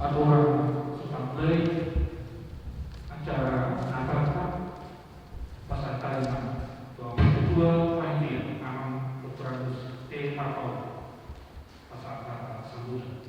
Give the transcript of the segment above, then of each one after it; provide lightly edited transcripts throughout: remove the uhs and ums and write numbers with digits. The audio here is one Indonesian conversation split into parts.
aturan sebagai acara Natal pasal kalimat kedua panitia aman Dr. T. Markau pasal kata sambutan.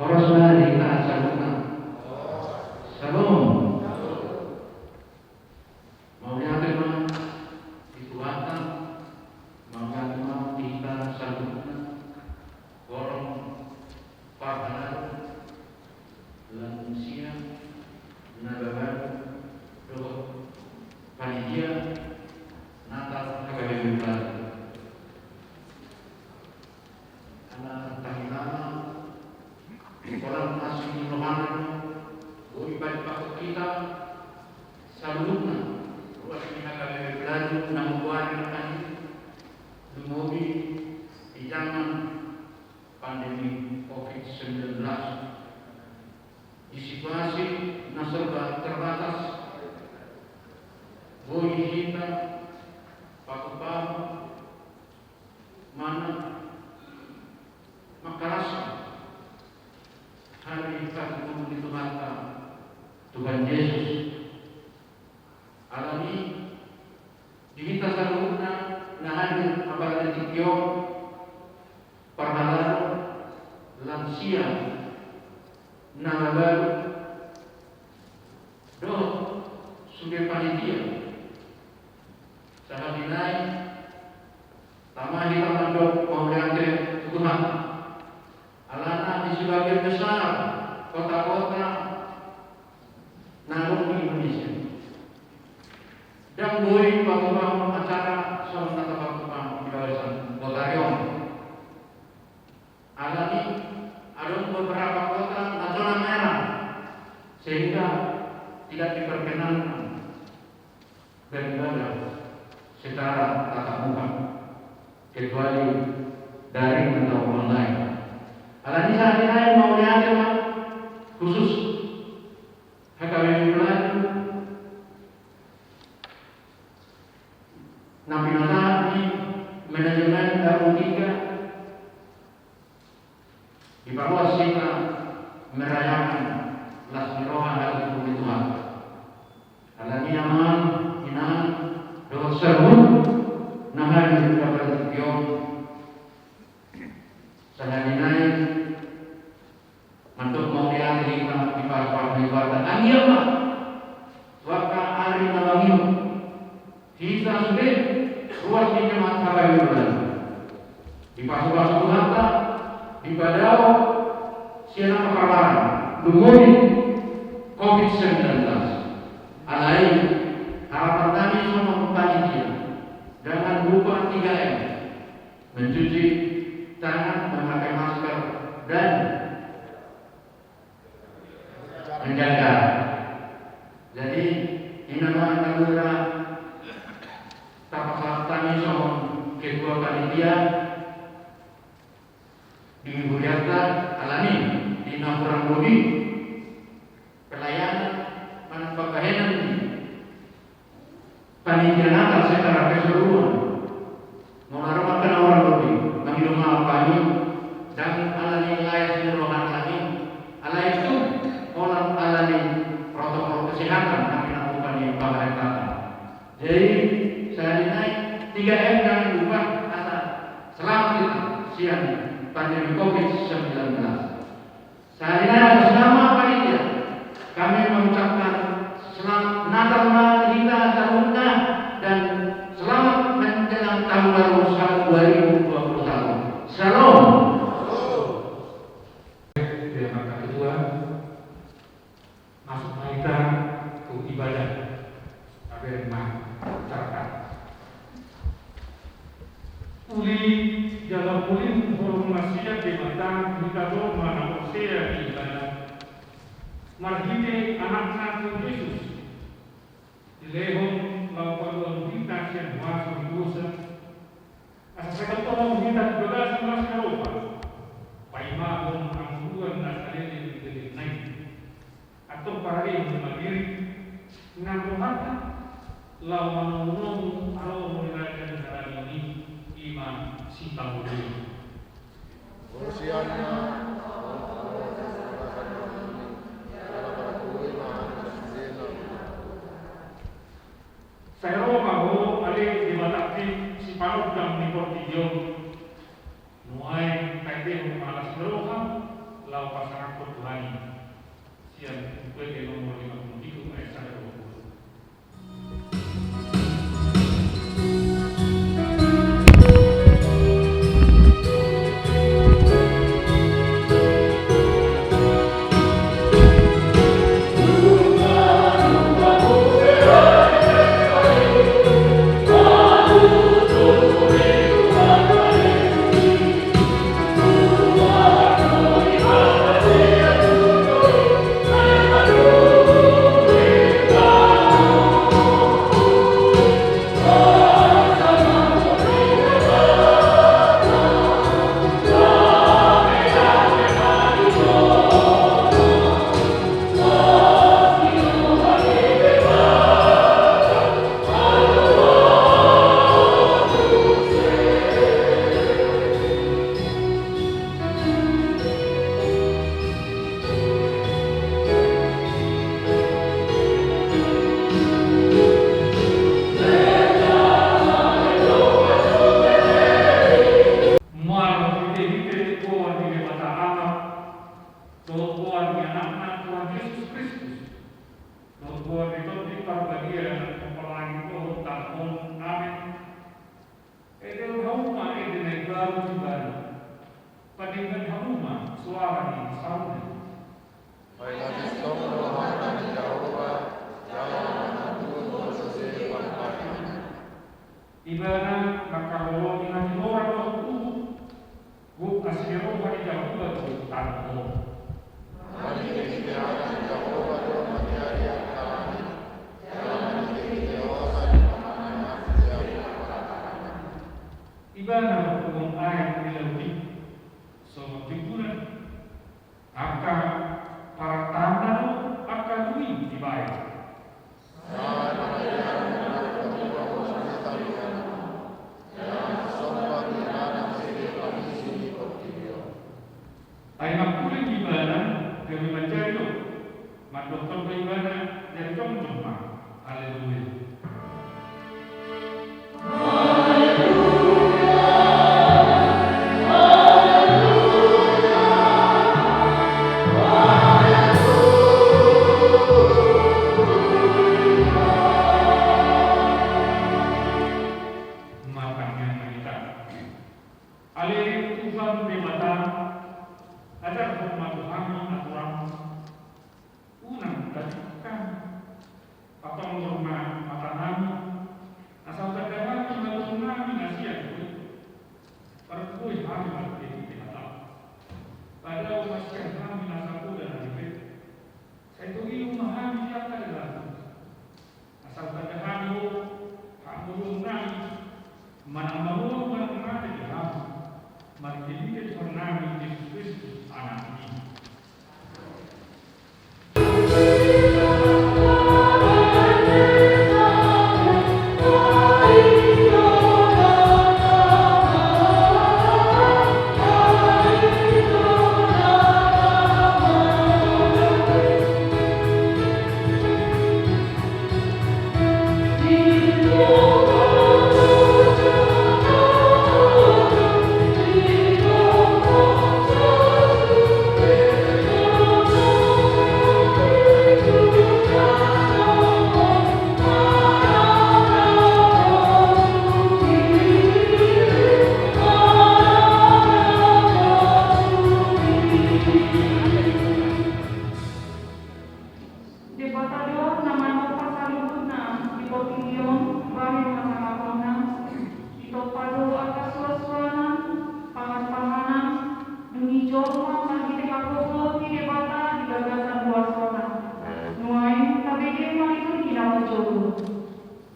Horosna dita saluna. Salam. Maunya tema dikuatan, maunya tema dita saluna. Gorong pahalan lansia nagaban doh panitia Natal HKBP anak tahilana orang asli rohani, ibadah pakut kita, salutna, ruas ini HKBP Belaju, namun buahnya tadi, dumugi di zaman pandemi COVID-19, di situasi serba terbatas, boi kita, paku-paku, mana makalasa. Hari kita itu mata Tuhan Yesus alami di kita saluna nahan apalagi tikyo parhalan lansia nalabaru do sudah panitia sahadinai tamahi tamandok pemeliante Tuhan alana di sebagian besar kota-kota namun di Indonesia dan boleh bangun acara sama tata bangun di kawasan Kotarion alami ada beberapa kota zona merah sehingga tidak diperkenankan beribadah secara tatap muka kecuali daring atau online. Alani saat mau lihat khusus HKBP Belaju Nabi Nasa di manajemen RU3 di bawah kita merayakan Lasmiroha dari Tuhan. Alani aman inan doa serun nahan juga bertiup sehari-hari untuk melihat kita di pasar-pasar angin mah waktu hari malam kita sudah ruas di jemaat HKBP di pasar-pasar mata di Badau siapa perkara dumuni COVID-19 alai harapan kami sama panitia jangan lupa 3M mencuci tangan, memakai masker dan menjaga. Jadi ini nama negara tapak tani sama ketua panitia di Buyata alami di Nampurang Budi pelayanan manfaatkan panitia Natal secara keseluruhan mengarahkan orang lebih bagi rumah pagi dan alami layas di rohan lagi ala itu orang alami protokol kesehatan yang dilakukan di pemerintah. Jadi saya naik 3M jangan lupa asal selamat kita siang pandemi COVID-19. Saya atas nama panitia kami mengucapkan selamat Natal kita tahunnya dan selamat menjelang tahun baru 2021. Salam. Yang kedua masuk kita ke ibadah masyarakat. Uli dalam ulin formasiya di mata kita do mana osea di ibadah. Marhite anak-anak Yesus masuk di dosa. Asa sa katulong kita juga sa mga Eropa, paimahon ang buwan na salili ng na atong paraling magiri ng Tuhan law manunong araw mo nilagyan sa ini iman si Pangulo. Hosianna sa Roma ho ali di batakti si Panugdang ni Portillo nuay kaiti mo malas beruham law pasarang Tuhan siyan pwede nomor 5 dito ay sa Roma. Ibana makaholo ina timora no tubuh bu kasiro hari jauh batu tanpo Mari kita Jehovah Doa Matiari Alami Dalam diri Jehovah di mana Ibana hukum ayat dilebih so tiburan aka para tanda akan duit dibayar. Ay magkulit ibadah dari mencari madokter beribadah dari jomjoma. Haleluya. Matanya kita. Alih Tuhan di mata ada hormat Tuhan aturan unang katakan atau menghormat mata kami asal terdapat mengatur kami nasihat itu perkui kami berarti kita pada umatkan kami nasaku dan hadirin saya itu ilmu kami siapa adalah asal terdapat kamu kami menambah mengenai di kami mari kita dihormati Yesus Kristus anaknya.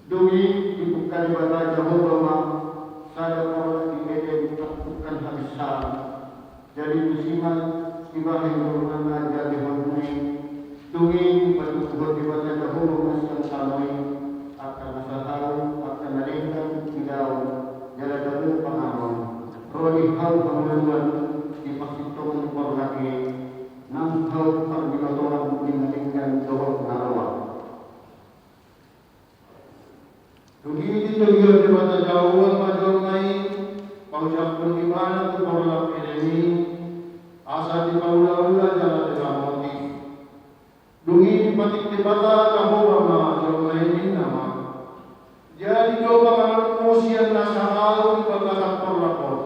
Doi kalibata Jehovah ma sada orang di Eden takutkan habisa jadi musiman ibahin rumana jadi hongkuni tungi patutuhot ibata Jehovah masyang samai akan nasaharu akan nalingkan ilaw jala damu pangaron roni hau panguluan di paksitoman parlaki nang hau parbinotoran dinalingkan dohot narawa Tugi dito yun di mata jauh major mai pausap pun di mana tu orang ini asa di paula-ula jalan dilamoti. Dungi di patik di mata kamu major mai ini nama. Jadi coba kalau musian nasahau di belakang perlakon.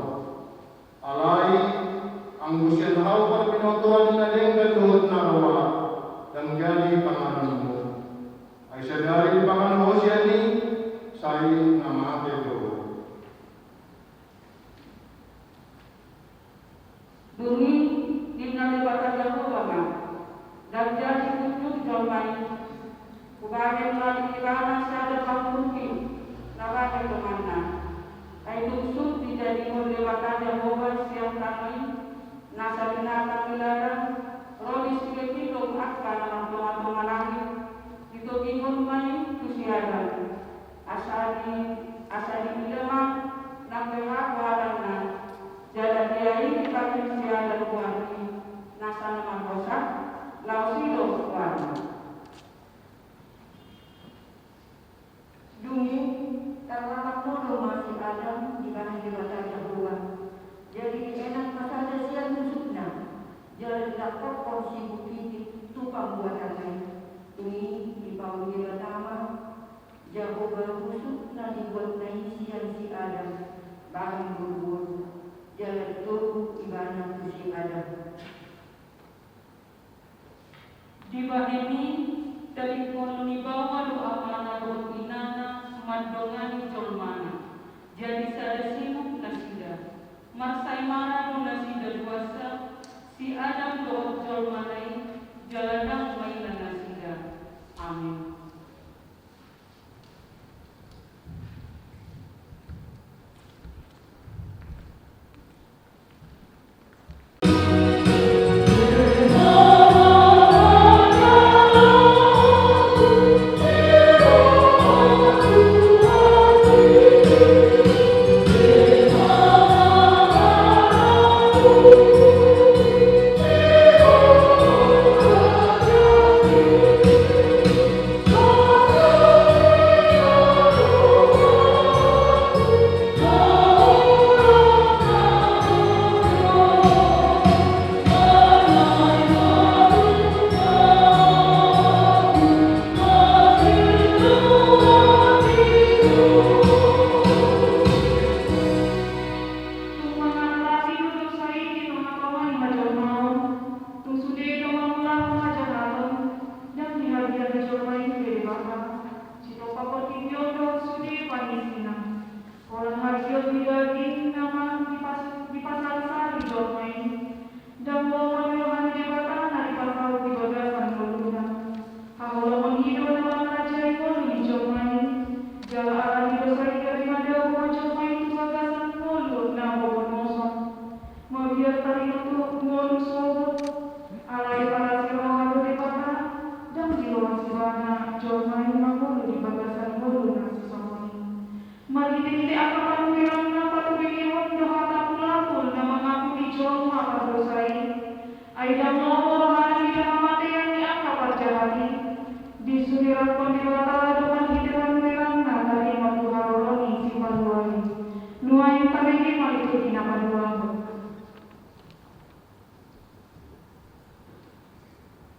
Alai anggusian hau perbinotoran dinadengkan dohot narawa dan jadi pangananmu. Aisyah dari pangan musian ini saya nama itu. Bumi dinalibatan Jehovah dan jadi kutuk jomai. Kubagen lagi kirana sada pangkuki nawakan kemana. Ay tuksud dijadi lewatan Jehovah siang kami nasa binatang milaran rodi sige kilom akka naman tunga-tunga langit. Ito gingon may kusiyadan. Asali ilama nang berhakuaran na jala diai dipakai siadan kuani nasa naman bosak lausilo kuani dungi terlalu modo masih Adam di bahan dibata Jehovah jadi enak masada siang musuhnya jala dapat porsi bukti tukang buatan lain dungi di bawah dibata Jehovah busuk na dibuat na isian si Adam bahan berburu jalan turu ibana ku si Adam di bawah ini telepon ni bawa doa mana buat inana madongani colmana jadi sada sibuk nasida marsai mana do nasida duasa si Adam doa colmanai jaladang mainan nasida amin.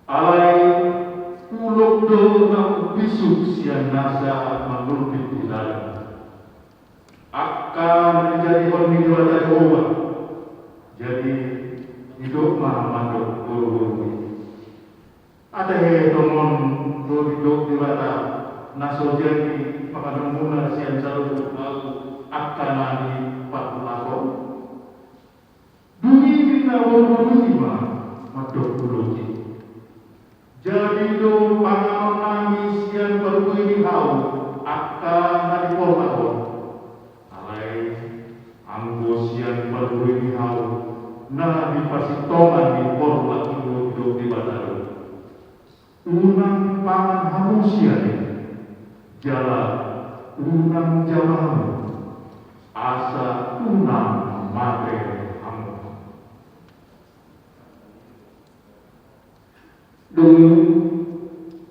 Alai uluk do nak bisuk siang nasa mengumpit di dalam akan menjadi pemilu Jehovah jadi hidup mandok guru ada yang tomon do hidup di bata naso jadi pakadumuna siang selalu akan lagi patulako duni bina wabudima mandok guru jadi do panganon nangis yang berkuih hau akan hari duduk di Bataru. Unang pangan hamusian, jalan unang jawamu, asa unang mate hamu. Dulu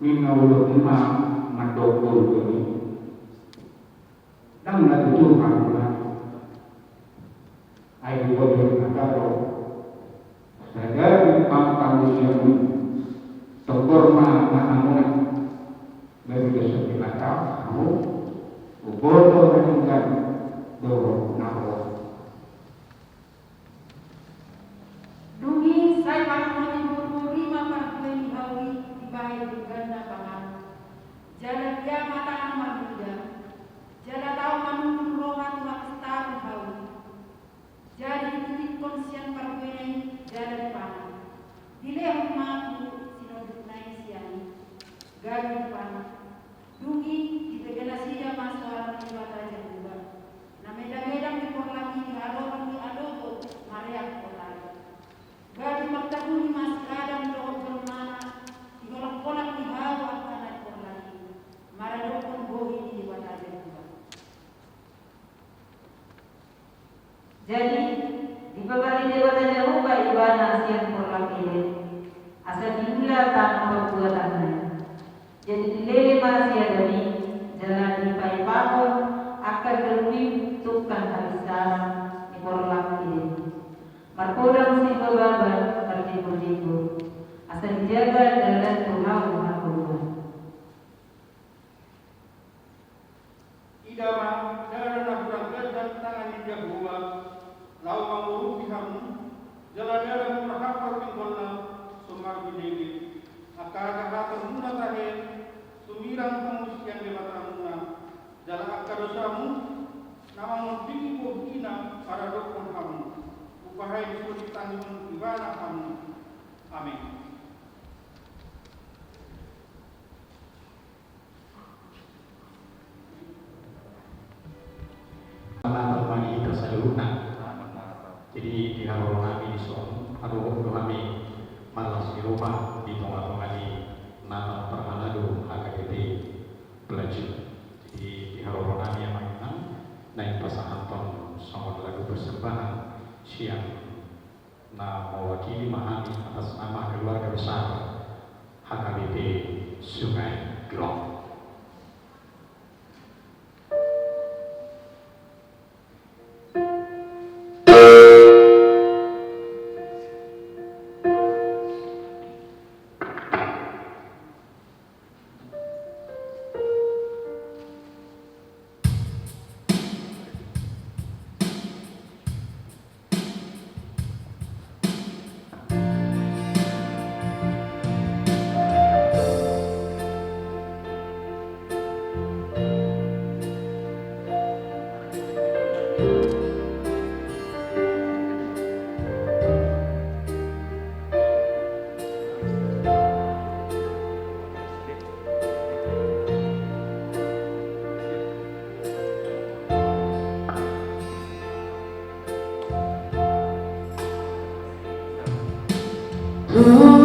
minaulo imam madokol kami, nang natutuhan na ay huwag nakaro. Sadari pangkamusian tengkorma na amungan dari desa pinatang kamu uboto meninggal doro naho. Dungi saya pakai buru-buru maka hawi di bahaya ganda pangan. Jalan dia mata manusia. Jalan tahu manung rohan makstar hawi. Jadi titik konsian parwene jalan pangan. Dileh maku sinoduk naik siang. Gagal pangan. Dungi ditegenasi dia masuk di mata juga. Na medang-medang di lagi di adoran di adobo mariak kolai. Gadi magtahuni mas kadang doon bermana di kolak-kolak di hawa kanan kolai. Maradokon bohi di mata juga. Jadi di pagkali dewata Jehovah ibana siang kolak ini. Asa diulah tanah perbuatannya. Jadi dilele masih ada ni jalan di paipakon akan berwim tukang habisan di korlak ini. Markodang si bababan tertibur-tibur. Asal dijaga dalam tulau markodang. Idama dalam naburan gajah tangan di Jawa, lau mengurus kamu, jalan dalam merahapar tinggalnya, sumar bidiri. Akar kata muna tahir, sumirang kemusian di matamu, jalan akar dosamu, nama mungkin kuhina para dokon kamu. Upahai disebut tanggung ibadah kamu. Amin. Allah berbagi keseluruhan. Jadi di halaman kami di soal aduh kami malas di rumah di tengah-tengah di nama Permanado HKBP belajar. Jadi di halaman kami yang mana naik pasangan ton sama lagu persembahan siang. Nah mewakili memahami atas nama keluarga besar HKBP Sungai Gelong. Tuhan,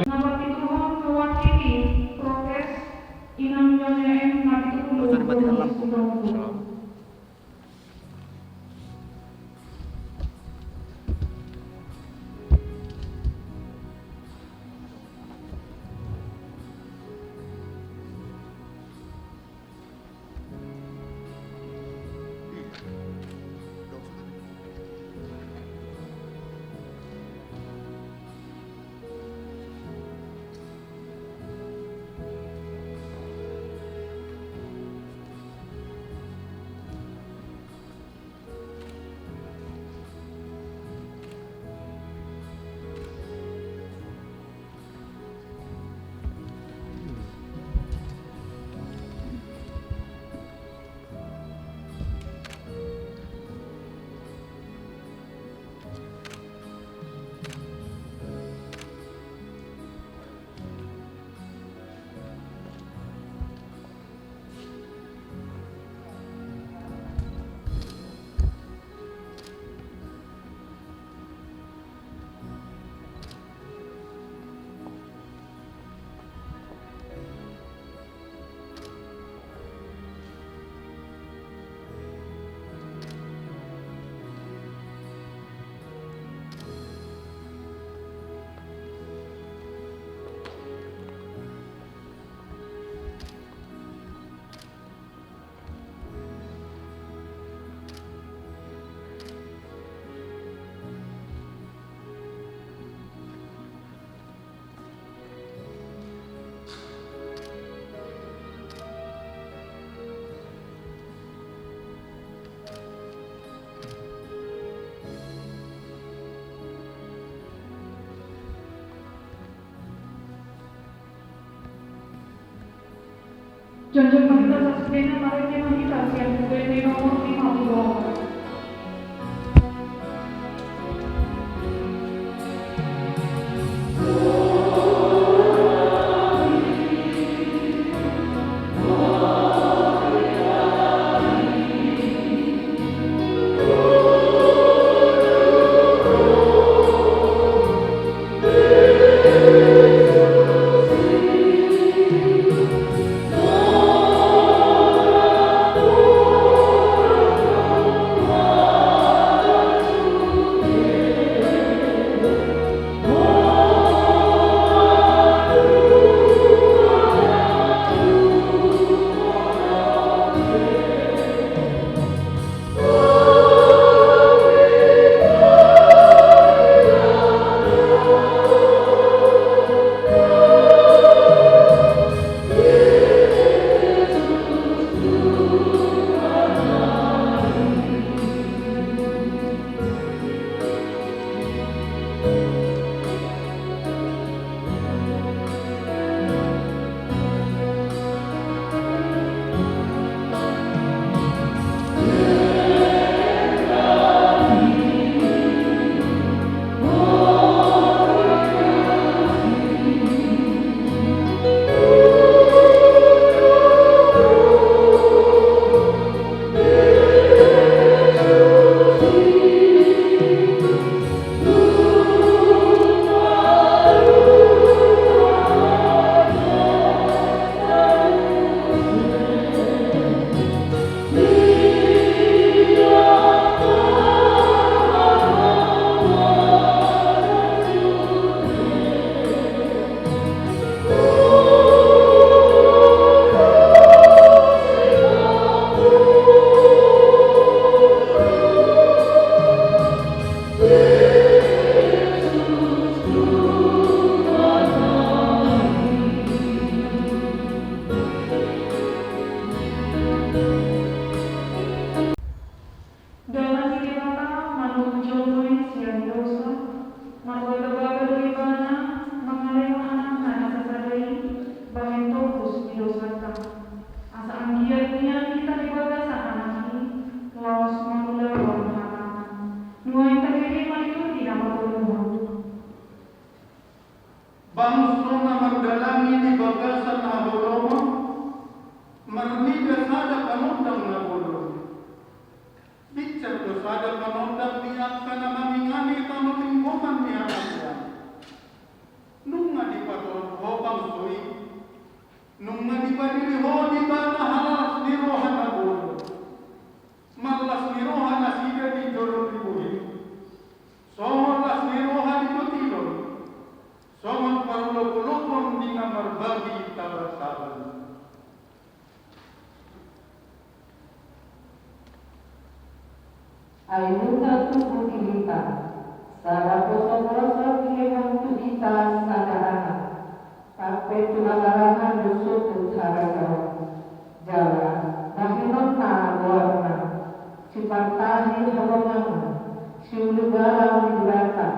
Napatituhon mewakili prokes Inam Nyonya M. Napitulung. Junjung Mahita Sasmena Marini Mahita Siang Bukit nomor 50. di padiri hodi bana halas ni rohan abun. Malas ni rohan asida di jorong ribuhi. Somon las ni rohan di kotilon. Somon parulok-ulokon di namar bagi tabat-tabat. Ayuda tubuh kita, sada poso-poso kileman tu kita sadarana. Sampai tu agarana dusuk utara jauh. Jalan, nahinon na warna. Sipantahi halongan, siulugalang dibata.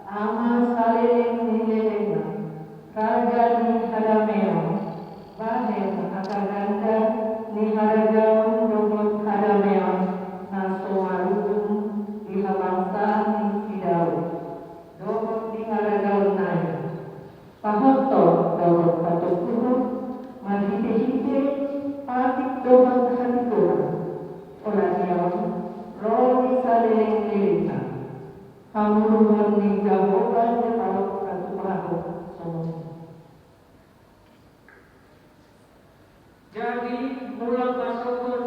Ama salering nilelena, raja ni hadameo. Bahen akaganda ni harajaun dogot hadameo. Naso marudun di habangsa ni sidau. Dogot di harajaun naya. Pahoto dogot patok turun, mahite-hite, patik dogot hati turun. Olaniawan, roli salering lelita. Hamurungan ni jawaban ni parok katupaho semua. Jadi mulut bersyukur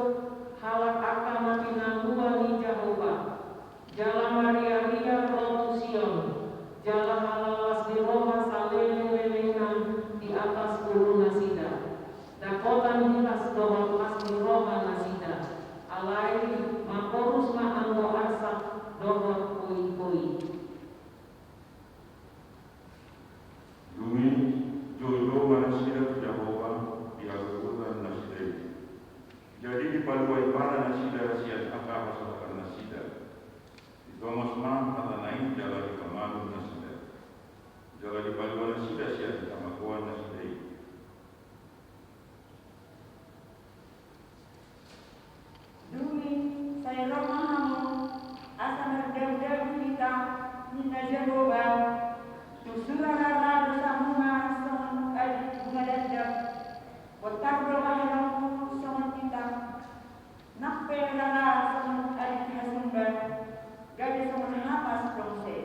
halak akan mati nangguan ni Jehovah. Jala Maria Ria Protusion, jala halalas di Roma salele-lelenan di atas ulu nasida. Dakotan hilas dohot as di Roma nasida. Alai makorus ma anggo asak dohot kui-kui. Dumi jodoh manusia Jehovah diagukan nasida. Jadi dipaduai para nasida siat akah hasilkan nasida. Di Thomas Ma kata naik jalan di kemalu nasida. Jalan dipaduai nasida siat kamakuan nasida. Dumi saya romahamu asa merdeu-deu kita minta Jehovah susurara bersama son adik mengadap kotak romahamu son kita nape rara son adik hasumba gadis son hapas promse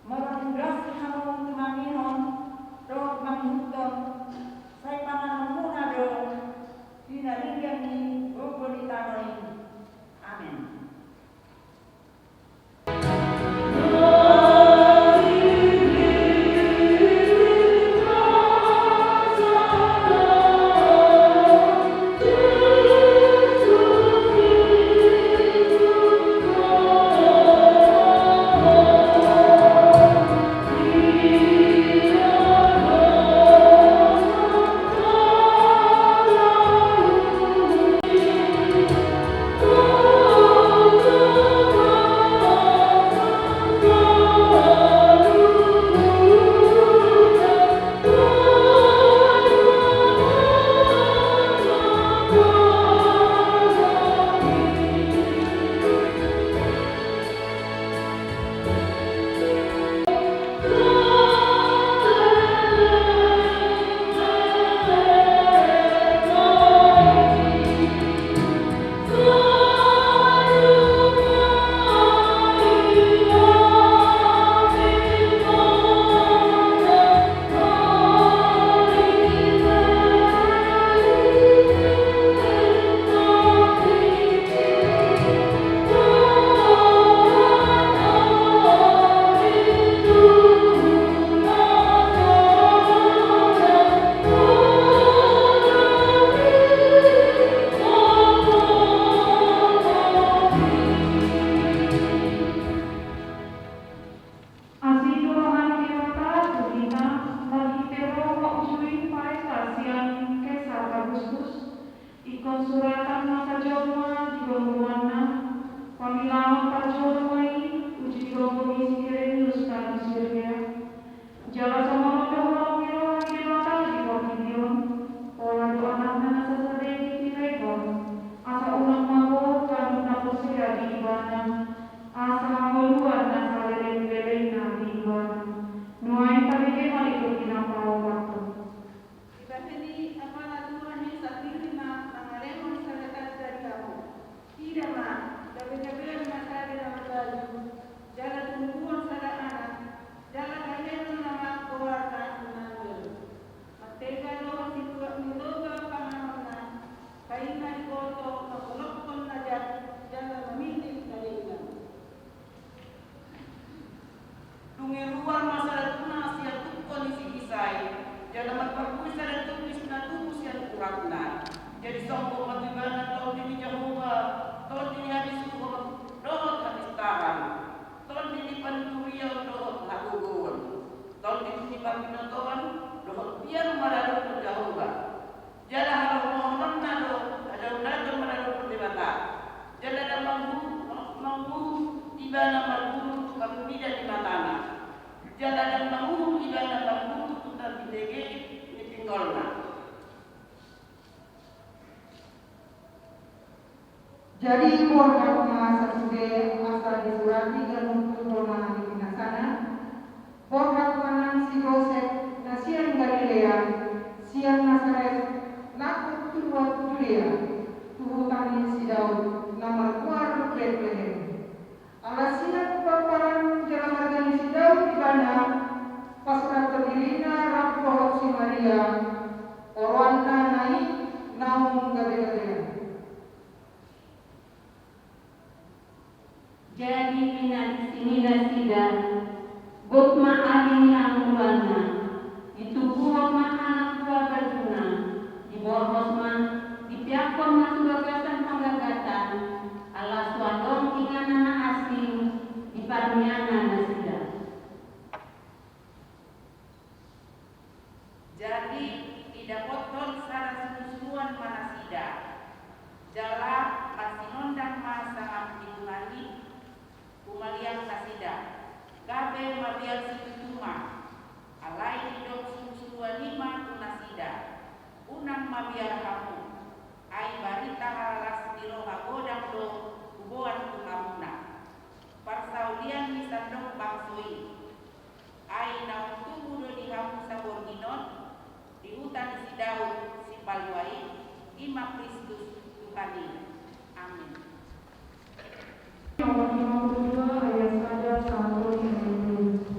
moron gras hamu mangihon roh manghuton saya panan munado dinarigan ni Amen. Jalan tumbuhan sada anak, jalan kalian nama keluarga suratna. Jadi songko matibana tahun ini Jehovah, tahun ini habis suhut, dohot habis taran, tahun ini panturia dohot hakugun, tahun ini paminotoan, dohot biar maralo Jehovah. Jala halo mohon nado, ada unada maralo pendebata. Jala ada mampu ibana mampu pamida di matana. Jala ada mampu ibana mampu tutar bidege di pinggolna. Jadi borgatna sasude asa disurati dan corona di pinasana. Borgatna si Yosef nasian Galilea, sian Nazaret, laku turut Judea, tuhutani si Daud, nama kuar Bethlehem. Alasian paparan jalan margani si Daud di bana, pasukan terdirina rapoh si Maria, orwana naik naung gade-gadean. Jadi minat sida gotma alin yang mulana itu buah anak buah berguna di borosma di piakon matu gagasan penggagatan ala suadong ingan anak asing di parmiana nasida. Jadi tidak kotor secara seluruhan manasida jala masih nondang masa ditunani kumalian nasida gabe mabial situtuma alai hidup susuan lima tunasida unang mabiar kamu ai barita halalas diro hagodang do kuboan tunamuna parsaulian misandong bangsoi ai naung tubuh do di hamu saborginon di hutan si Daud si Palwai ima Kristus Tuhani. Amin. Nomor 52 ayat 1 sampai 50.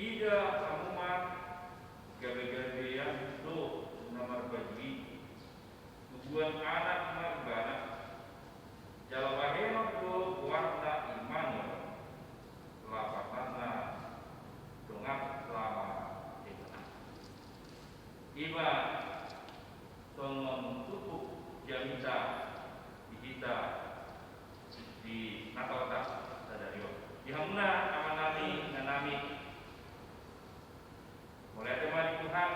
Ida amumat gabe-gabean do namar bagi tujuan anak marbana jalawahema do warna Immanuel lapatana dongak lama iba tongon tutup jamita di kita di Natalta sadario dihamna amanami nganami mulai tema di Tuhan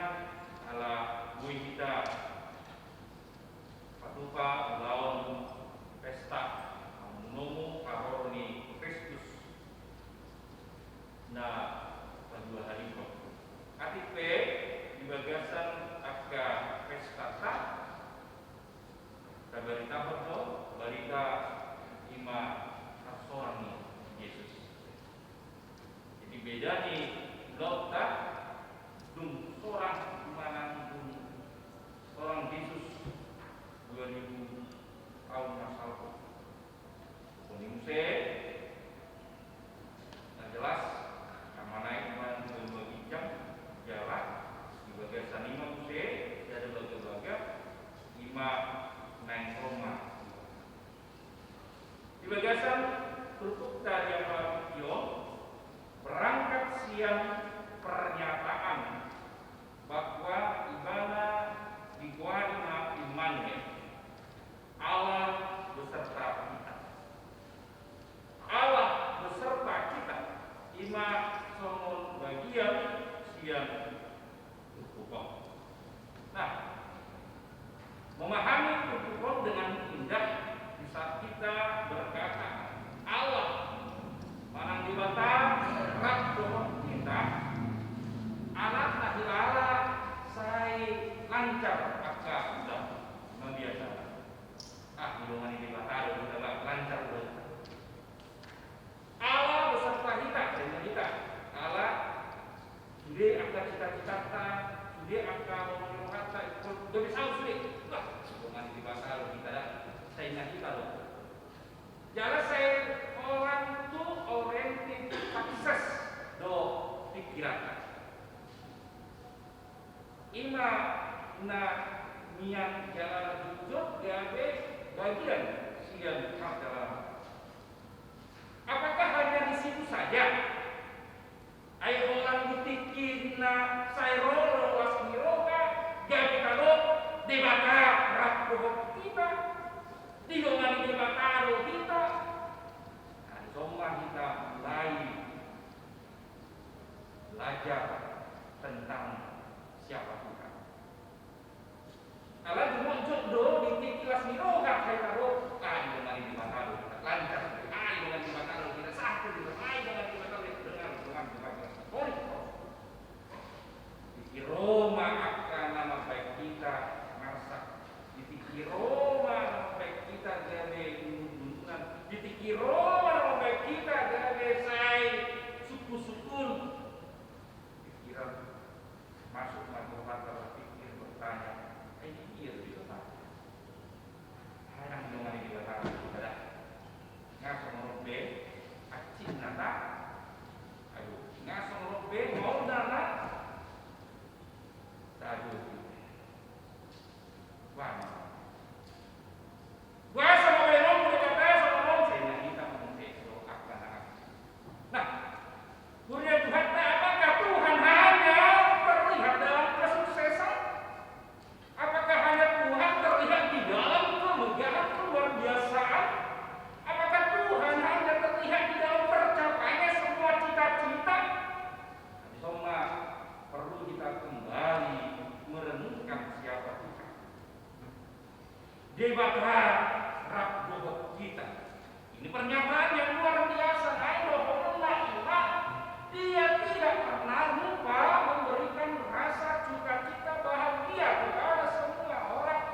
ala bui kita patupa lawan pesta menunggu karoni Kristus na kedua hari kok atipe di bagasan aka pesta tak kabarita betul barita ima seorang Yesus. Jadi beda nih lauta dum seorang mana dum seorang Yesus 2000 tahun asal Konimse nah jelas mana iman berbincang jalan di bagian sanima muse ada bagian ima naik Roma di bagasan tutup dari apa berangkat siang pernyataan bahwa ibadah dikuatkan imannya Allah beserta kita. Allah beserta kita. Ima somon bagian siang tutup. Nah, memahami tutup dengan indah di saat kita berkata Allah manang di bata rak dohon kita anak tak dilala saya lancar akak sudah membiasakan hidungan ini bata kita lancar Allah beserta kita dengan kita Allah sudah akan cita-cita sudah akan menyuruhata sudah bisa sudah hidungan ini bata kita saya ingat kita loh jangan saya orang itu oriented sukses do pikiran ima na niat jalan jujur gawe bagian sian dalam apakah hanya di situ saja ayo orang ditikin na saya rolo wasmiroka gawe kalo debata rapuh kita dilongan debata kita semua kita mulai belajar tentang siapa Tuhan. Kalau muncul do di kelas miroga saya taruh dengan di mata kita lancar, dengan di mata kita sakit, dengan di mata dengan Tuhan. Di Roma akan nama baik kita masak, di Roma nama baik kita gawe hubungan, di Roma nama baik kita gawe saya suku-sukun pikiran masuk mata pikir bertanya ini iya di kota hanya dengan di kota ada ngasong robe acin nata aduh ngasong robe mau nana aduh wah gua sama belom udah kata sama belum saya kita mengusik akan nah Tuhan apakah Tuhan hanya terlihat dalam kesuksesan? Apakah hanya Tuhan terlihat di dalam kemegahan luar biasaan? Apakah Tuhan hanya terlihat di dalam tercapainya semua cita-cita? Semua perlu kita kembali merenungkan siapa Tuhan. Debata Rabbah kita. Ini pernyataan yang luar biasa. Dia tidak pernah lupa memberikan rasa cita-cita bahagia kepada semua orang.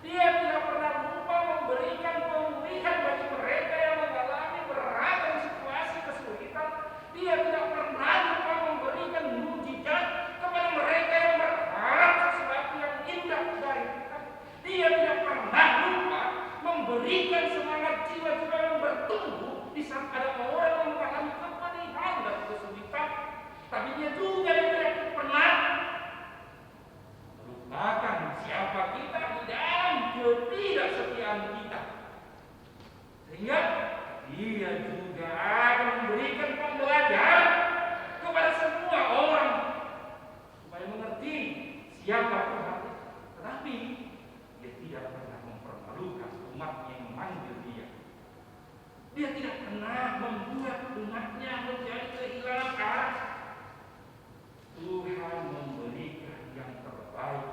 Dia tidak pernah lupa memberikan pemulihan bagi mereka yang mengalami beragam situasi kesulitan. Dia tidak pernah lupa memberikan mukjizat kepada mereka yang berharap sesuatu yang indah dari Tuhan. Dia tidak pernah lupa memberikan semangat jiwa-jiwa yang bertumbuh di saat ada orang yang mengalami kepanikan dan kesulitan. Tapi dia juga tidak pernah melupakan siapa kita di dalam ketidaksetiaan kita. Sehingga dia juga akan memberikan pembelajaran kepada semua orang supaya mengerti siapa Tuhan. Tetapi dia tidak pernah mempermalukan umatnya yang memanggil dia. Dia tidak pernah membuat umatnya menjadi kehilangan arah. Tuhan memberikan yang terbaik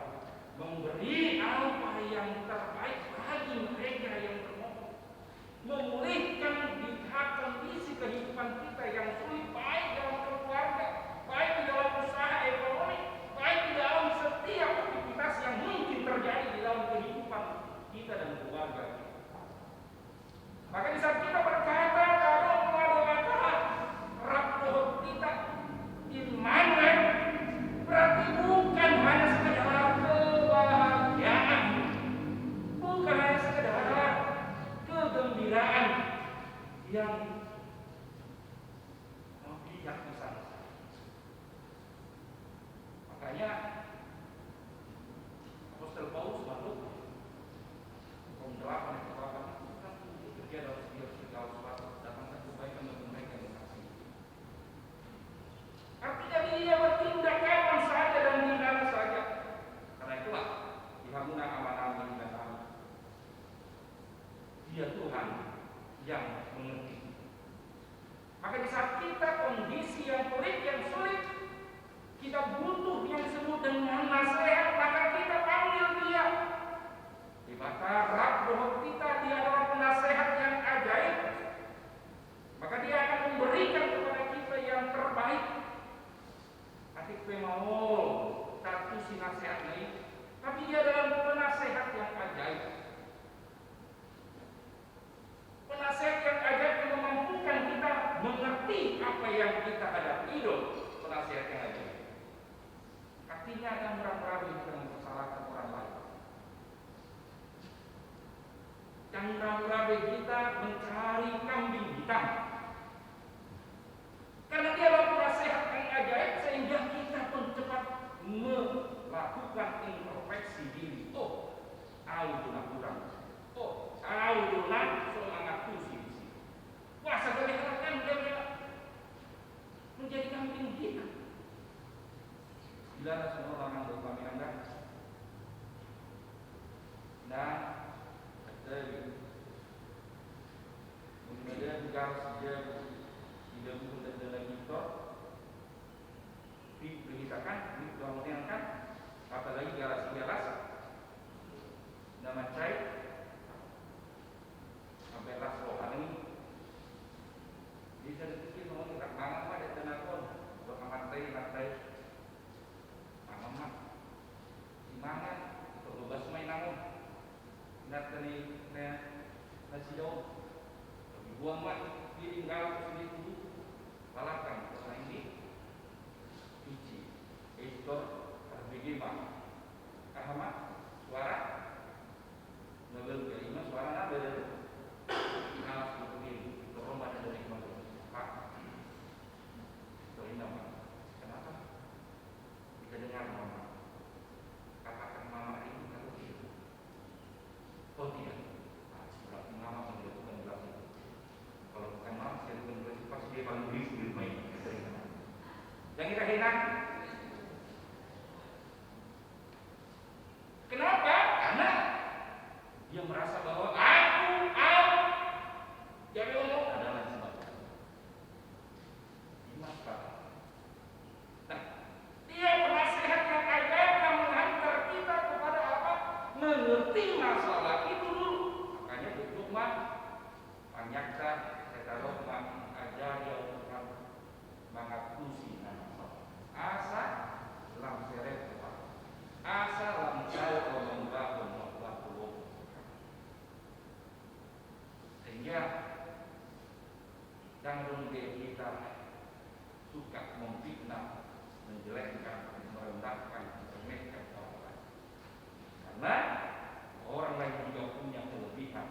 candra kita mencari kambing hitam. Karena dia adalah penasehat yang ajaib sehingga kita pun cepat melakukan introspeksi diri. Oh, auduna kurang. Oh, auduna semangatku sih. Wah, saya harapkan dia menjadi kambing kita. Bila semua orang berkami Anda, nah, kata kemudian juga sejak tidak boleh dalam kita diberitakan, diperhatikan, apalagi garas nama cai sampai ras rohani. Bisa dipikir mau tidak mangan pada tenakon, berkamantai mangan, dimangan, berbebas main namun, nak tadi nasi daun, buang mat, tinggal sendiri dulu, balakan orang ini, cuci, ekspor, bagaimana, kahamat, suara, ngebel kelima suara nabel, ngalas kukuin, turun pada dari kemana, pak, nama, kenapa? Kita dengar mama, katakan mama ini kalau itu, oh tidak, berarti mama menjatuhkan gelas itu. Kalau bukan mama, saya bukan gelas itu pasti dia paling beri sulit main. Yang kita hina, kenapa? Karena dia merasa bahwa aku jadi Allah adalah sebabnya. Maka dia penasehat yang ajaib yang menghantar kita kepada apa? Mengerti masalah itu dulu. Makanya duduk mah banyakkan saya taruh mah ajar dia untuk mengakusi masalah. Asa dalam seret asa dalam jauh membangun waktu sehingga jangan kita suka memfitnah, menjelekkan, merendahkan, meremehkan orang lain. Karena orang lain juga punya kelebihan,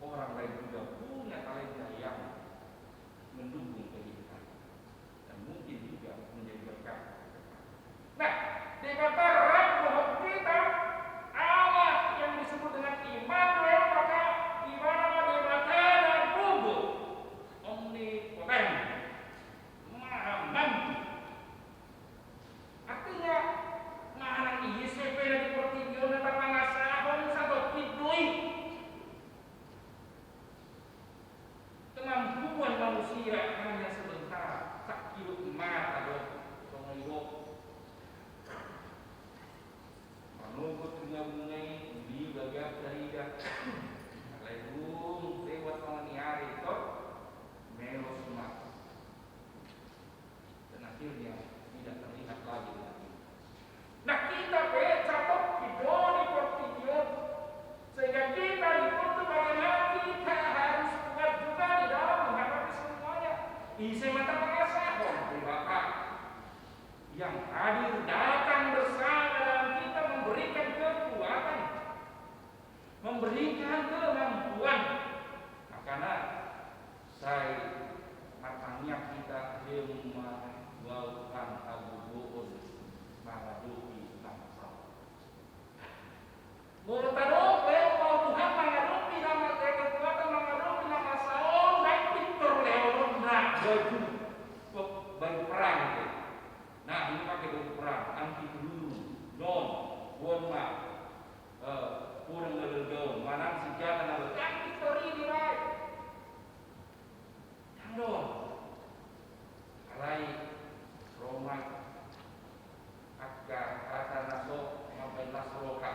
orang lain juga punya talenta yang mendukung kehidupan dan mungkin juga menjadi berkat. Nah, di kata bahwa kita Allah yang disebut dengan Immanuel, maka Immanuel dan Bubu omnipoten, maha mampu. Artinya mana ICP dari pertidion dan pangasahon satu pidui. Kemampuan manusia hanya sebentar, tak kilo emas atau penghidup. Menunggu bunga-bungai di bagian dari dah. Lalu lewat mengenai hari itu melos emas. Dan akhirnya tidak terlihat lagi. Nah kita catat video di portidion sehingga kita dituntut bagaimana kita harus kuat juga di dalam menghadapi semuanya. Isi mata pengasahon dari Bapak yang hadir datang bersama dan kita memberikan kekuatan, memberikan kemampuan. Makanya saya matangnya kita melakukan abu-buun menghadapi bangsa. Murtado mau Tuhan menghadapi nama kekuatan menghadapi nama Saul dan Victor Leonora baju perang itu. Nah ini pakai baju perang anti peluru, non, wonma, kurang ngelego, mana senjata ngelego, kan Victor ini lah. Yang dong, alai Roma, kata naso, sampai nasroka.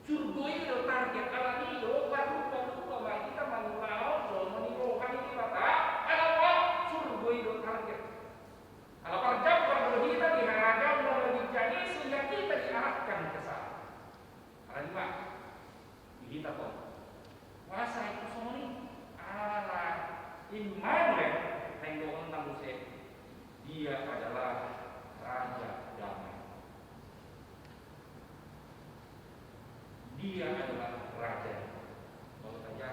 Surga itu target alam itu baru kita mengulang menirukan itu kata apa surga itu target. Kalau kerja kita diharapkan melalui jadi sehingga kita diarahkan ke sana. Kalau juga kita tahu masa itu semua ini ala Immanuel tengok tentang dia adalah Raja Damai. Dia adalah Raja. Kalau saja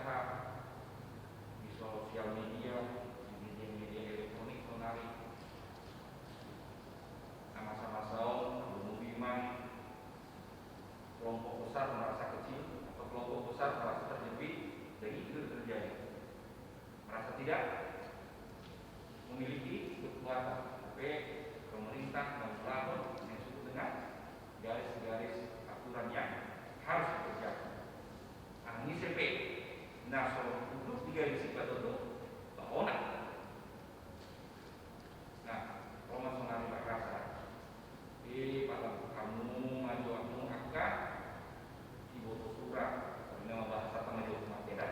di sosial media, di media elektronik menarik sama-sama saum, bermukiman, kelompok besar merasa kecil atau kelompok besar merasa terjepit, dan itu terjadi. Merasa tidak memiliki kekuatan, tapi pemerintah membangun yang disebut dengan garis-garis aturan yang harus dikerjakan. Ini CP. Nah, soal duduk di garis itu duduk bahona. Nah, kalau masuk nari rasa, pada kamu maju akan dibutuh surat. Ini bahasa pengajuan materi.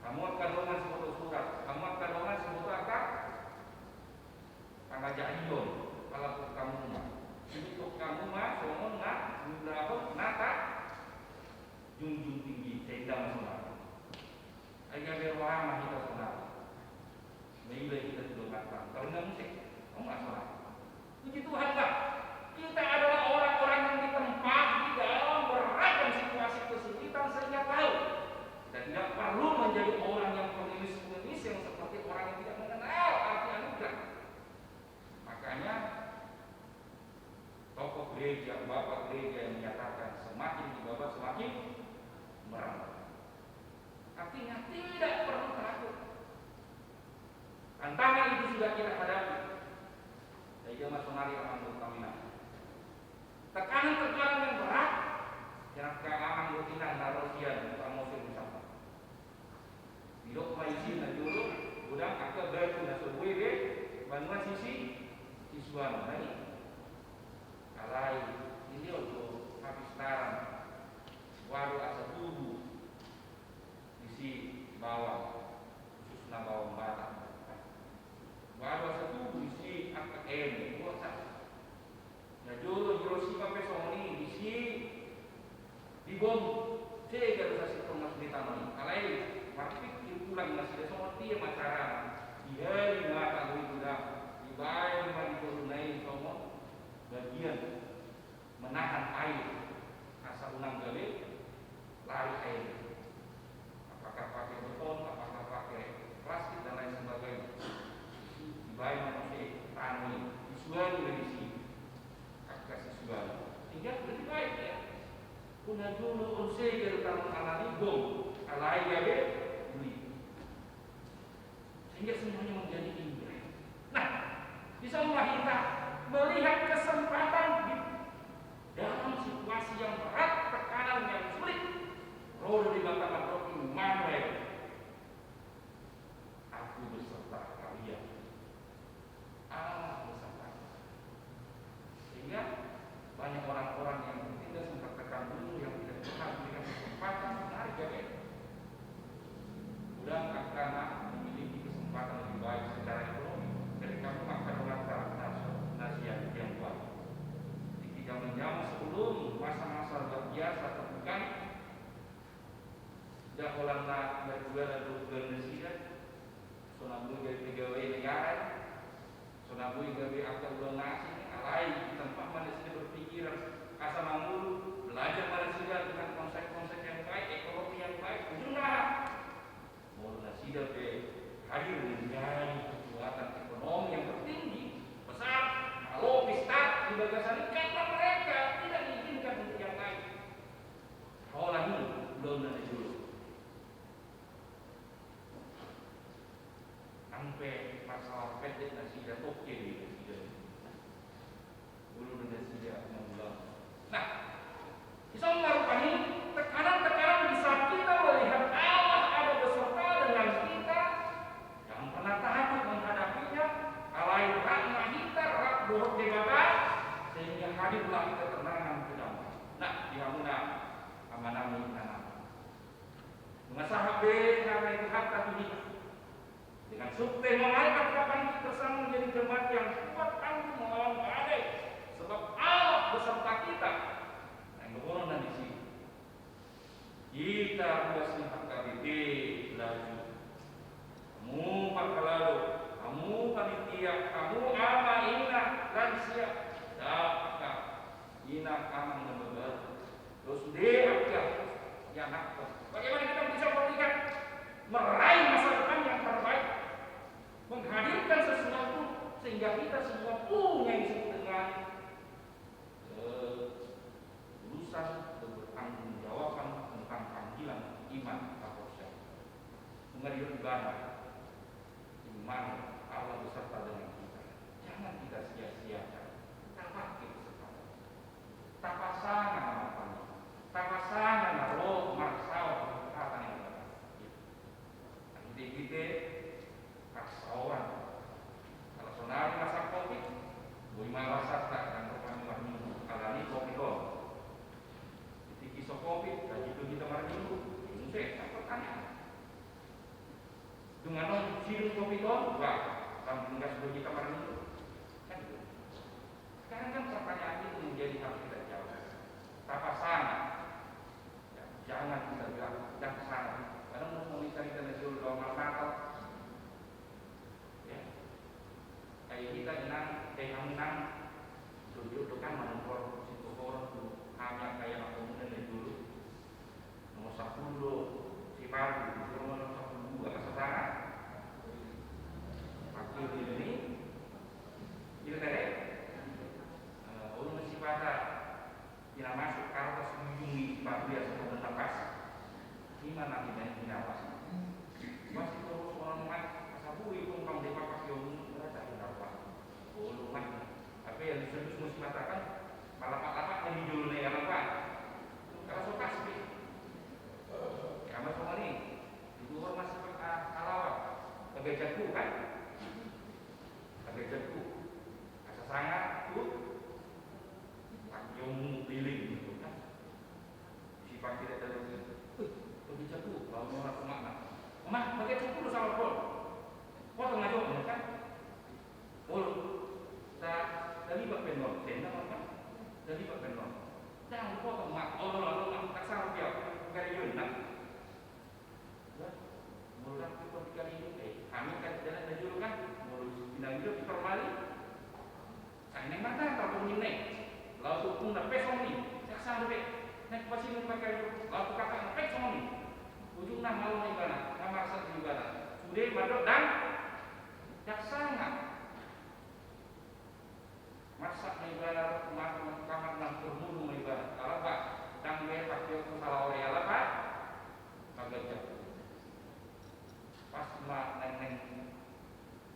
Kamu akan dongan sebuah surat. Kamu akan dongan sebuah apa? Pengajian. Kalau kamu mah, untuk kamu mah, somon mah, berapa nata, junjung tinggi, cendang sonal. Ayah berwaham kita sonal. Bila kita sudah katakan, kalau nggak musik, kamu nggak sonal. Puji Tuhan lah. Kita adalah orang-orang yang ditempat di dalam beragam situasi kesulitan sehingga tahu. Dan tidak perlu menjadi orang yang pengemis-pengemis yang seperti orang yang tidak mengenal arti anugerah. Makanya tokoh gereja, bapak gereja yang menyatakan semakin dibabat semakin merambah. Artinya tidak perlu takut. Tantangan itu sudah kita hadapi. Dari zaman sonari akan berkaminan. Tekanan-tekanan yang berat yang keamanan rutinan narosian promosi bersama. Bilok maizin na dulu, udang akal berku na sebuah deh, bantuan sisi siswa ini. Alai ini untuk habis taran, waru asa tubuh, isi bawah, khusus na bawang batang. Waru asa tubuh isi akal buat ya dulu Hiroshima pesoni isi dibom tiga dosa situmas di taman alai marpik pulang masih semua dia macara dia lima tahun sudah dibayar lima diturunai semua bagian menahan air asal unang gale lari air apakah pakai beton apakah pakai plastik dan lain sebagainya dibayar manusia tanui disuai dari sini kasih suara sehingga lebih baik ya. Kuna dulu unsur tentang alani gong alai gabe beli sehingga semuanya menjadi indah. Nah, bisa kita melihat kesempatan di dalam situasi yang berat, tekanan yang sulit. Roh di bawah roh Immanuel. Aku beserta kalian. Allah beserta. Sehingga banyak orang-orang yang tidak sempat tekan dulu yang tidak pernah memberikan kesempatan menarik ya udah akan memiliki kesempatan lebih baik secara ekonomi dari kamu akan melakukan nasihat yang kuat di zaman sebelum masa-masa luar biasa terbuka dakwalana berdua dan organisasi sonabu dari pegawai negara sonabu dari akal donasi alai di tempat manusia berpikiran asal mamulu belajar manusia dengan konsep-konsep yang baik, ekonomi yang baik, ujunglah manusia hadir menjadi kekuatan ekonomi yang tertinggi, besar, kalau pesta di bagasan karena mereka tidak diizinkan untuk yang lain. Orang ini belum ada dulu. Sampai masalah pendek nasi dan oke di presiden. Belum ada sejak 6 bulan. Nah, amanami tanam. Mengasah be karena itu hak tadi dengan sukte mengangkat kapan kita bersama menjadi jemaat yang kuat tangguh melawan badai, sebab Allah beserta kita. Yang berkorban dan di sini kita harus lihat KBP laju. Kamu pak lalu, kamu panitia, kamu ama ina lansia, dapat ina kamu memberat. Terus dia yang nak. Bagaimana kita bisa memberikan meraih masa depan yang terbaik, menghadirkan sesuatu sehingga kita semua punya yang disebut dengan lulusan bertanggung jawaban tentang panggilan iman atau syariat. Mengalir ibadah iman Allah beserta dengan kita. Jangan kita sia-siakan. Tak pakai kesempatan. Tak pasangan apa-apa. Tak pasangan roh marsau kata yang kita. Kita kasawan. Kalau saudara masa COVID, boleh masak tak dan kami alami COVID dong. Jadi kisah COVID, dan itu kita minggu, ini saya pertanyaan. Dengan non siru COVID dong, wah, kamu tinggal sebelum kita minggu, kan itu. Sekarang kan pertanyaan itu menjadi harus kita jawab. Tak pasangan. Jangan kita bilang yang sana. Karena mau mencari tenaga doa Natal, ya. Kayak kita menang, tunjuk kan menempor situ orang tu, hanya kayak aku dari dulu. Nomor 10 si Paru, nomor 10 agak setara. Waktu ini, dia tadi, orang masih pada. Tidak masuk karena sembunyi bahagia sebelum nafas. Gimana kita ini nafas? Masih terus orang mat, sabu itu orang dewa pakai umum berada di nafas. Ulu mat. Tapi yang disebut mesti mengatakan lapak-lapak yang dijulur yang apa? Karena suka sih. Kamu semua ni, itu orang masih kalawat. Lebih jatuh kan? Lebih jatuh. Asa sangat tu. Yang pilih gitu kan, sifat tidak terlalu pergi cakup, lalu orang kemana? Mama, pakai cakup sama pol, potong aja kan? Pol, dari bak penon, tenda apa? Dari bak penon, jangan potong mak, lalu tak salah dia, kari yun nak, mulut kita kari yun, kami kan jalan dulu kan, mulut pindah hidup di permali, ini mana tak punya nek. Lalu pun nak pesong ni, jaksa lebih, nak pasti nak pakai. Lalu kata nak pesong ni, ujung nak malu ni mana, nak maksa di mana. Sudah badok dan jaksa nak masak ni mana, kamar nak bermudu ni mana. Kalau tak, dan dia pakai salah orang ala pak, agak jauh. Pas mak neng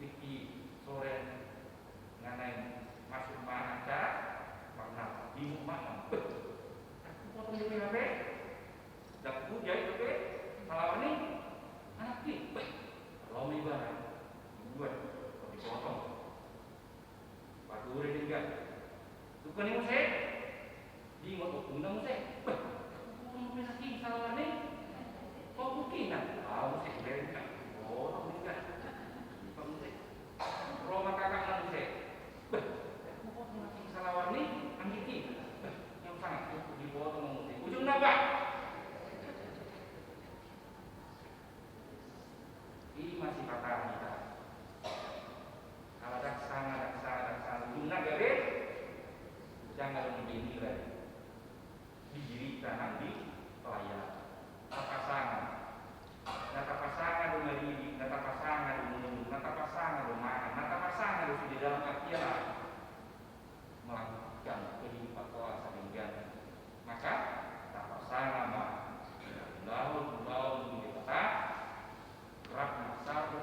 Diki sore nganeng masuk mana acara. Karena bingung mana? Aku potong di HP, dah aku jahit HP, kalau ni anak ni, kalau ni barang, buat, tapi potong, batu urin juga, tu kan yang saya, di waktu undang saya, aku mau sakit kalau ni, kau mungkin kan? Saya beri kan, potong juga, kamu saya, rumah kakak nanti saya. Salawar ni angkiti yang sangat di bawah menguti ujung naga ini masih patah kita kalau daksa ujung naga deh jangan begini lagi dijiri nanti pelayan pasangan nata pasangan rumah ini nata pasangan rumah nata pasangan rumah nata pasangan di dalam akhirat melakukan kehidupan kelas sehingga maka tak pasangan lalu kita kerap satu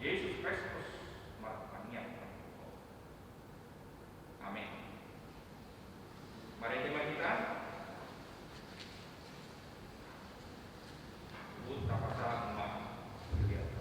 Yesus Kristus markanya. Amin. Mari tema kita buta pasal 4. Lihat.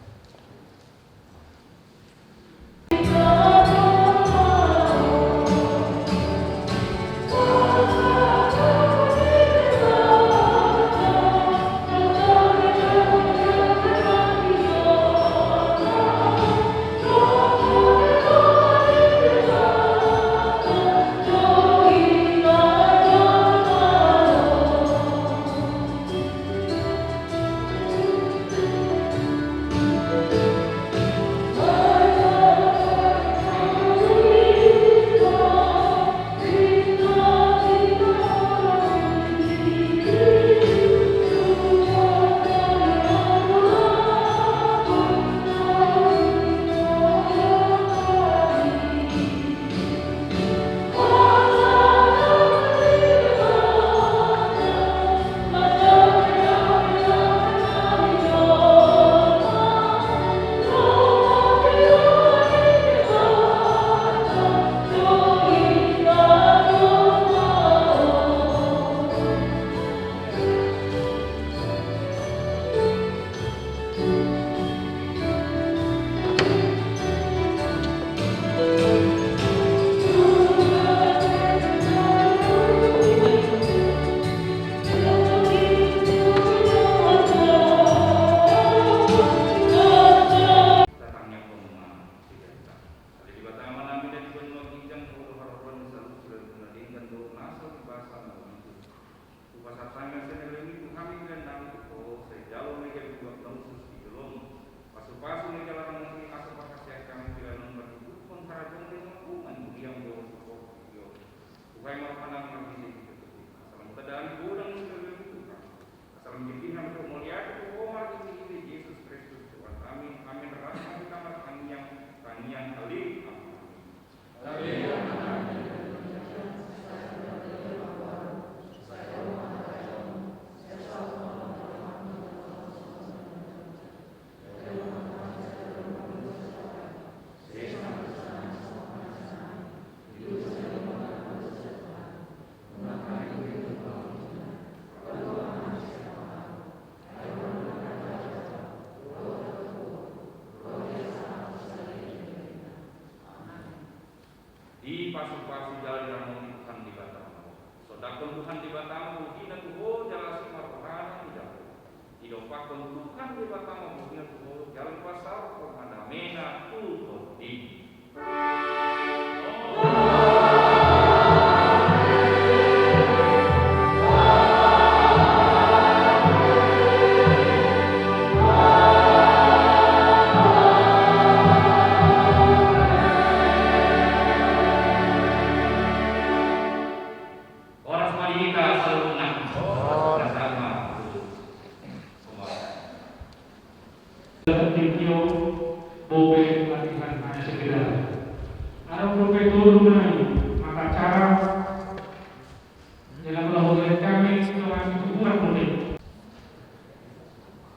Di pasu-pasu jalan yang Tuhan di batamu. Sodakon Tuhan di batamu, hina tuho jalan simarana tidak. Idopakon Tuhan di batamu, hina tuho jalan pasar pemadamena tuho di.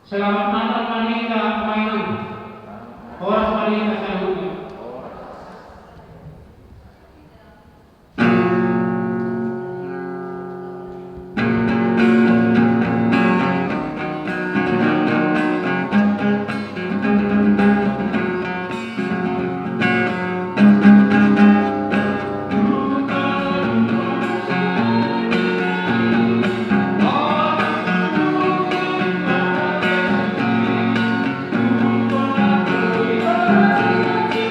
Selamat malam Malika Mainan. Horas Malika Saluga. Thank you.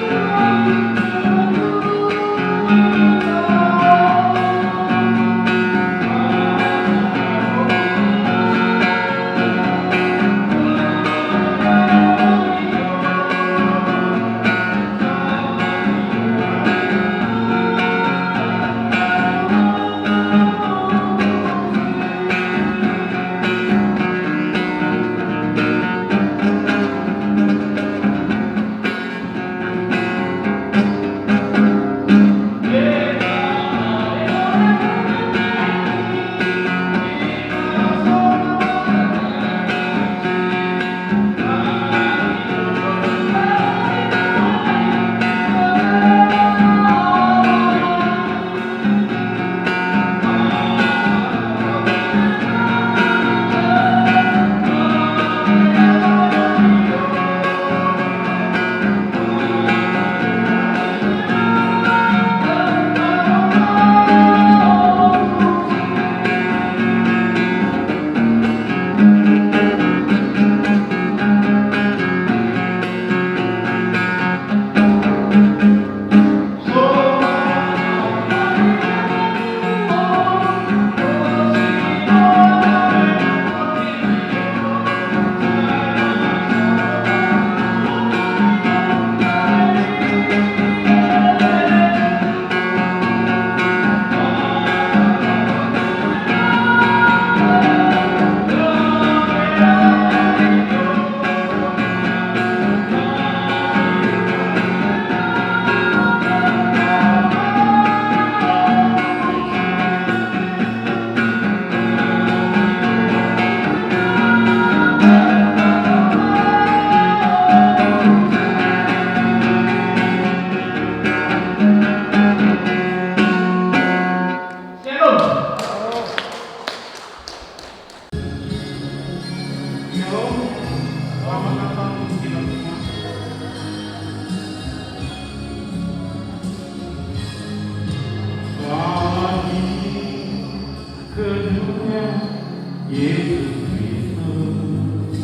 Yesus Kristus,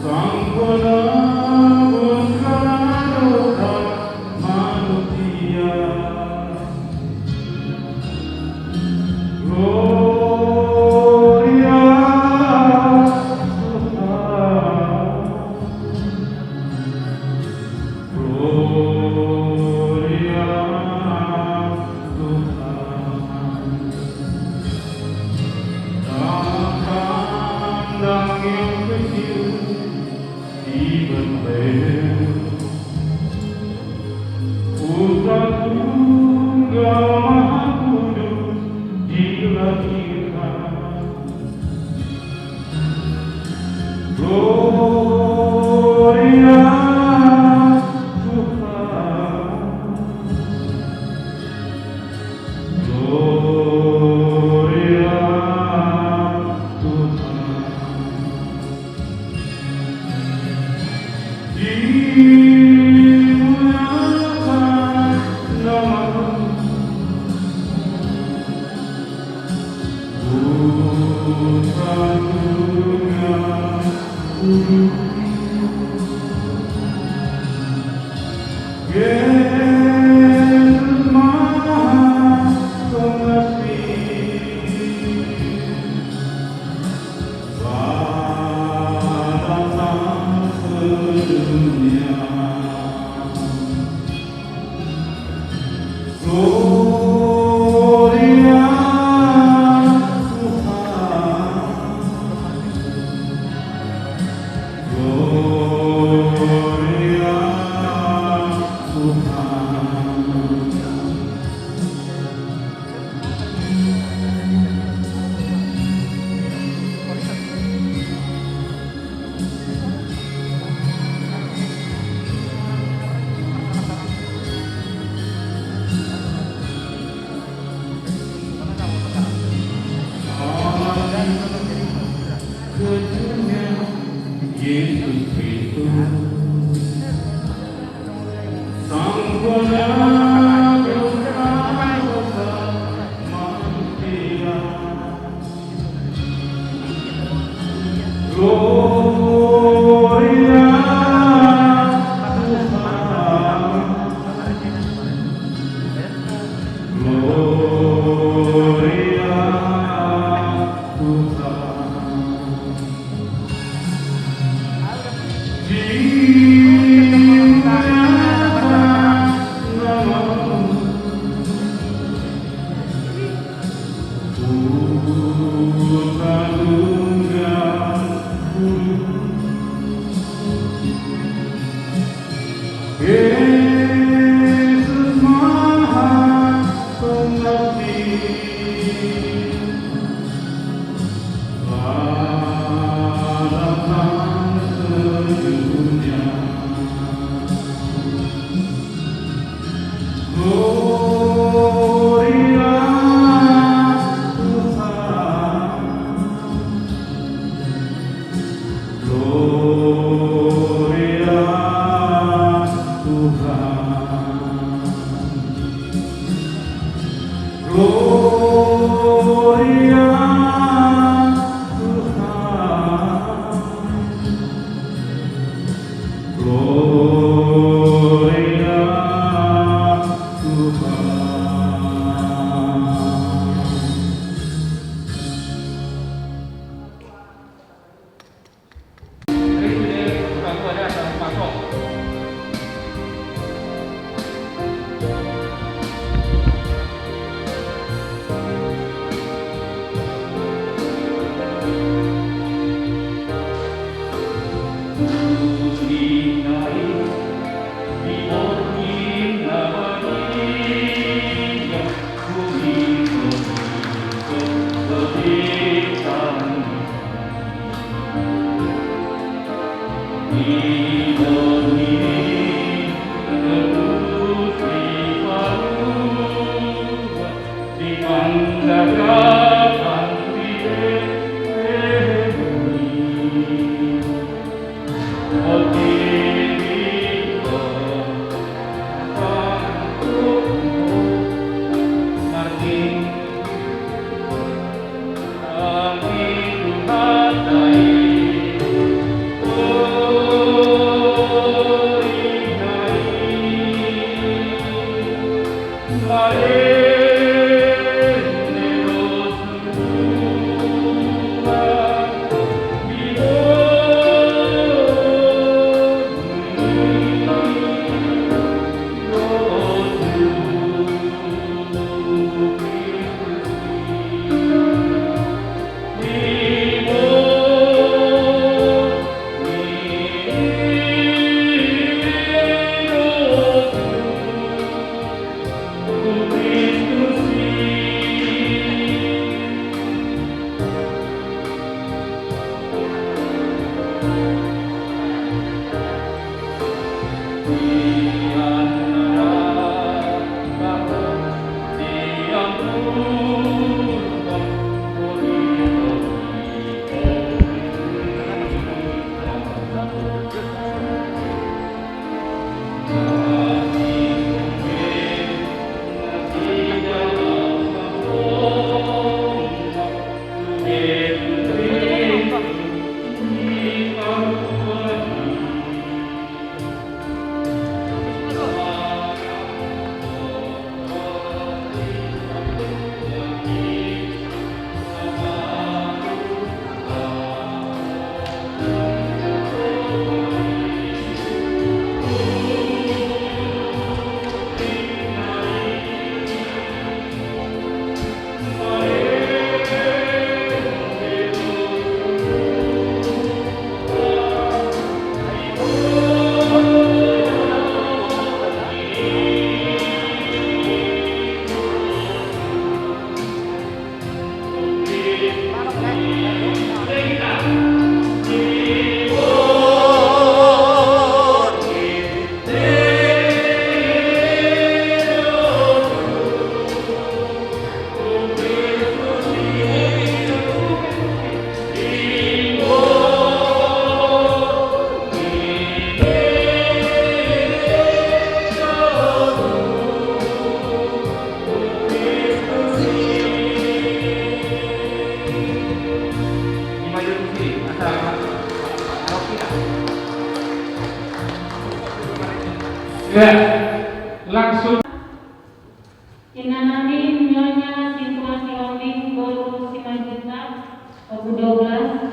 Sang Penebus segala dosa manusia. Gloria Tuhan, Gloria Tuhan. Dalam kandang yang kecil di Betlehem, Putra Tunggal Maha Kudus dilahirkan. Gloria Tuhan, Gloria Tuhan. Dimuliakan nama-Mu, Putra Tunggal Yesus Maha Pengasih, datang ke dunia. Gloria Tuhan, Gloria Tuhan. Yesus Kristus, Sang Penebus segala dosa manusia. Gloria Tuhan, Gloria Tuhan. Dimuliakan nama-Mu, Putra Tunggal Kudus. Yesus Maha Pengasih, datang ke dunia. Gloria Tuhan, Gloria Tuhan, Gloria Tuhan, Gloria Tuhan. Ya, langsung. Inanami Nyonya Situasi Ombing Boru Simanjunta, Obu 12.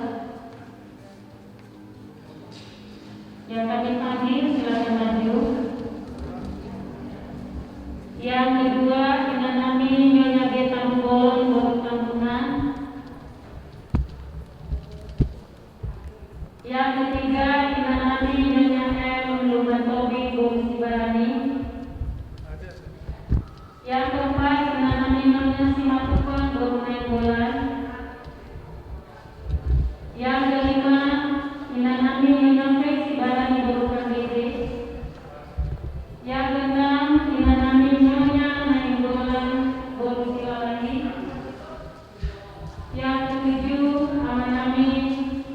Yang kami panggil silakan maju. Yang kedua Inanami Nyonya Geta Bolon Boru Tambunan. Yang ketiga Inanami Nyonya M Lumatobi Boru Sibarani. Yang keempat Inanami Nyonya Simatupon Boru Nainggolan. Yang kelima Inanami Nyonya Fek Sibarani Boru Kandede. Yang keenam Inanami Nyonya Nainggolan Boru Silalagi. Yang ketujuh Amanami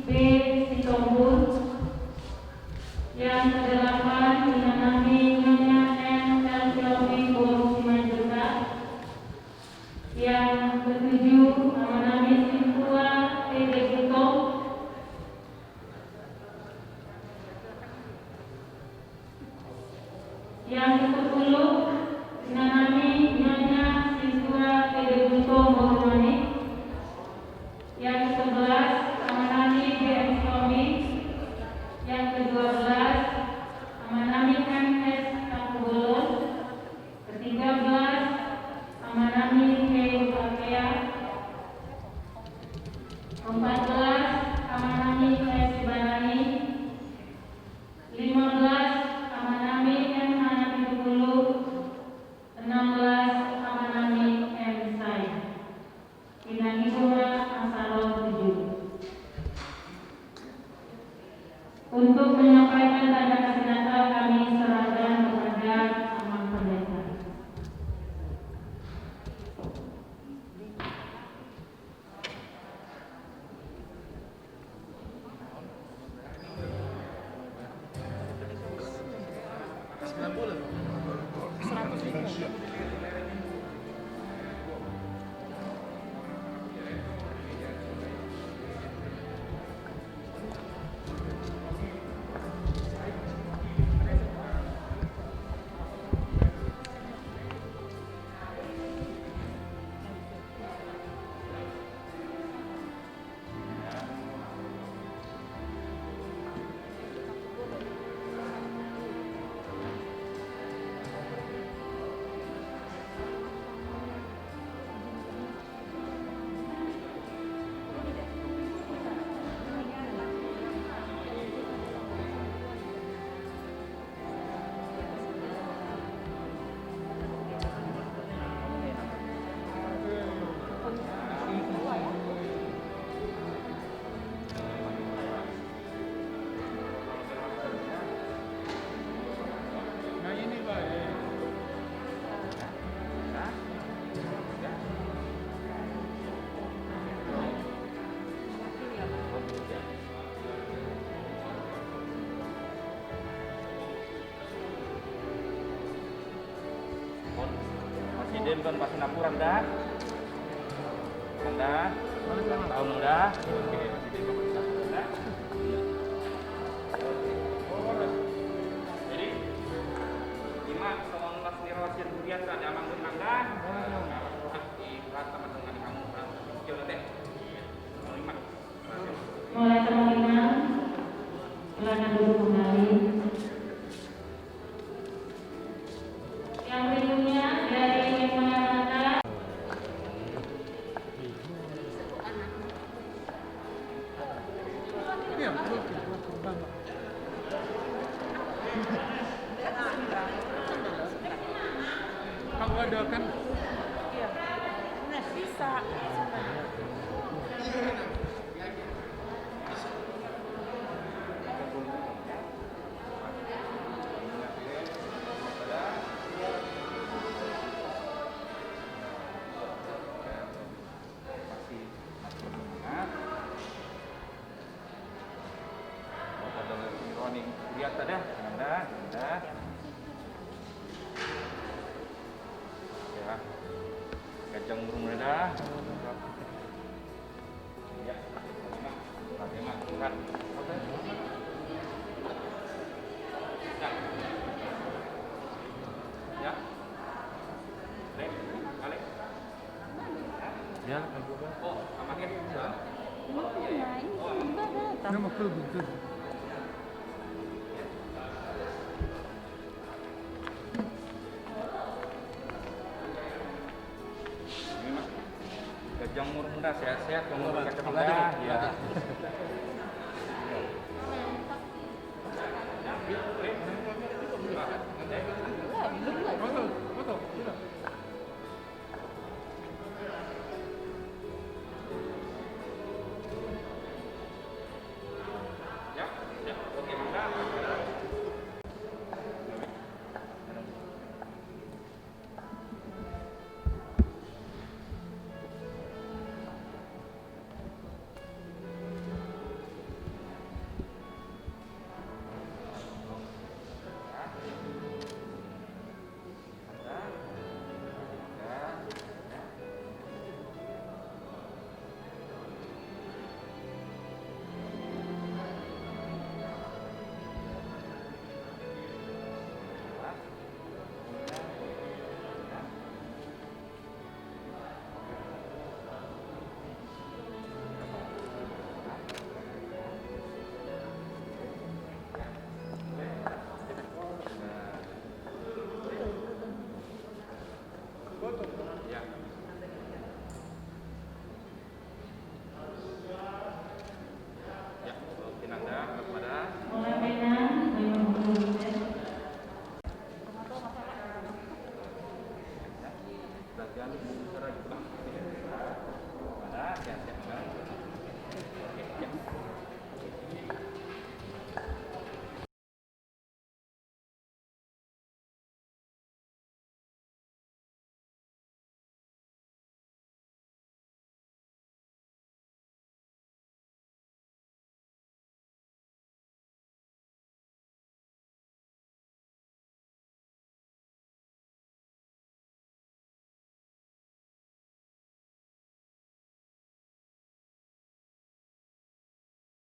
B Sitombul. Yang kedelapan Inanami Nyonya M Elviomi Boru Simanjunta. Yang ketujuh Amanami Sintua T.D. Buto. Yang ke-10 Inanami Nyonya Sintua T.D. Buto Boru Manik. Yang ke-11 Amanami B.M. Suami. Yang ke-12 Amanami M.S. Takubolon. Ke-13 Amanami Keu Kakea. 14 Amanami S. Sibarani. 15 Amanami M. Hanapi Dukulu. 16 Amanami M. Sai. Inahidura Asaro 7. Untuk menyampaikan tanda kasih Natal kami serahkan kepada Amang Pendeta. Presiden Don Pasinapura dah. Anda tahun dah. Oke, Presiden Don Pasinapura dah. Jadi 5 nirosian durian ada amang dengan dah. Di rata dengan kamu kan. Yo teh. 5. Mulai teman-teman, silakan duduk kembali. Yang berikutnya dari Menata. Kalau ada kan Iya. Nah, bisa. Lihat ada, Anda. Ya, kacang burung dah. Ya, Fatimah, bukan. Ya, balik. ya Oh, amakin. nama betul. Kacang murung dah sehat-sehat, kamu kacang dah. Ya.